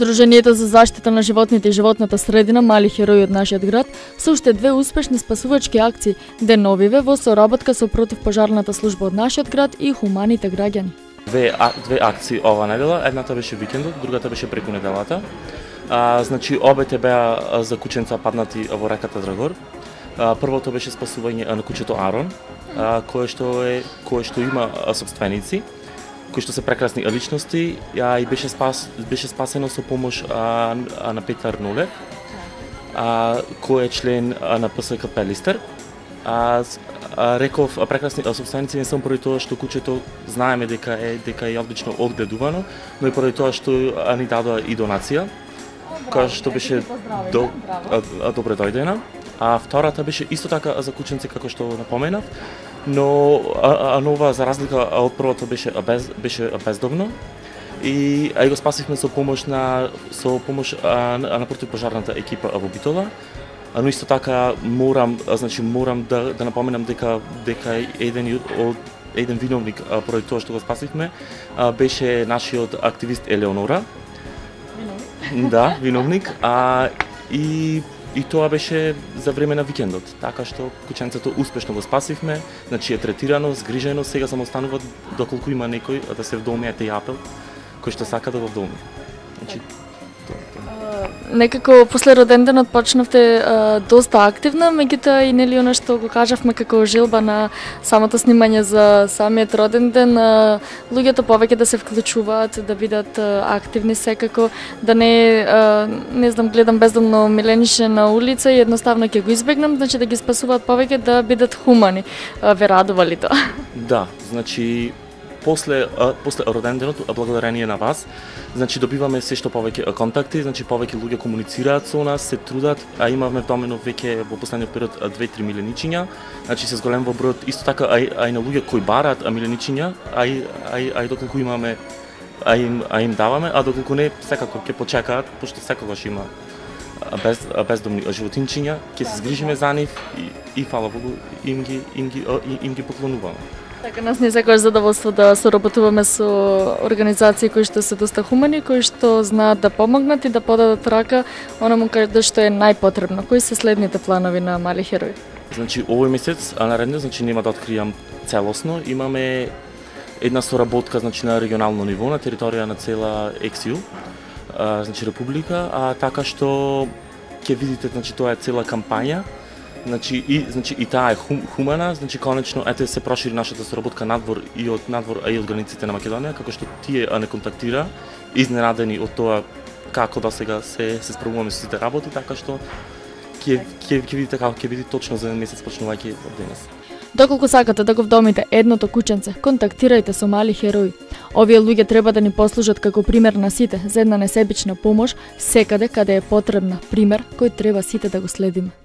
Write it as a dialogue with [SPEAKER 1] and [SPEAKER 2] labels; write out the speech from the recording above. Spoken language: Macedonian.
[SPEAKER 1] Сдруженијето за заштита на животните и животната средина Мали херои од нашиот град се уште две успешни спасувачки акции деновиве во соработка со противпожарната служба од нашиот град и хуманите граѓани.
[SPEAKER 2] Две акции ова недела, едната беше викендот, другата беше преку неделата. Значи обете беа за кученца паднати во реката Драгор. Првото беше спасување на кучето Арон, кое што има собственици, кои што се прекрасни личности, и беше спасено со помош на Петар Нулев, кој е член на ПСК Пелистер. Реков прекрасни собственици не само поради тоа што кучето знаеме дека е одлично одгледувано, но и поради тоа што ни дадоа и донација, која што беше добре дојдена. А втората беше исто така за кученци како што напоменав, но нова за разлика од првото беше бездомно и го спасивме со помош на противпожарната екипа во Битола. Но исто така морам да напоменам дека еден виновник поради тоа што го спасивме беше нашиот активист Елеонора. Да, виновник. И тоа беше за време на викендот, така што кученцето успешно го спасивме, значи е третирано, згрижено, сега само останува доколку има некој да се вдоми тој апел кој што сака да го вдоми. Значи
[SPEAKER 1] некако после роденденот почнавте доста активна, меѓутоа и нели она што го кажавме како желба на самото снимање за самиот роденден, луѓето повеќе да се вклучуваат, да бидат активни секако, да не знам, гледам бездомно миленише на улица и едноставно ќе го избегнам, значи да ги спасуваат повеќе, да бидат хумани. Ве радува ли тоа?
[SPEAKER 2] Да, значи после роденденот, благодарение на вас, значи добиваме се што повеќе контакти, значи повеќе луѓе комуницираат со нас, се трудат, а имавме вдомено веќе во последниот период 2-3 миленичиња, значи се зголемува бројот исто така и на луѓе кои бараат миленичиња, а и доколку имаме им даваме, а доколку не секако ќе почекаат, пошто секогаш има бездомни животинчиња, ќе се згрижиме за нив и фала Богу им ги поклонуваме.
[SPEAKER 1] Така нас не секогаш задоволство да соработуваме со организации кои што се доста хумани, кои што знаат да помогнат и да подадат рака онаму каде што е најпотребно. Кои се следните планови на Мали херои?
[SPEAKER 2] Значи овој месец, наредно, значи нема да откријам целосно, имаме една соработка значи на регионално ниво, на територија на цела ексију, значи република, така што ќе видите, значи тоа е цела кампања. Значи и таа е хумана, значи конечно ете се прошири нашата соработка надвор и од границите на Македонија, како што тие не контактира, изненадени од тоа како да сега се справуваме со сите работи, така што ќе видите како ќе биде точно за месец почнувајќи од денес.
[SPEAKER 1] Доколку сакате да го вдомите едното кученце, контактирајте со Мали херои. Овие луѓе треба да ни послужат како пример на сите за една несебична помош секаде каде е потребна, пример кој треба сите да го следиме.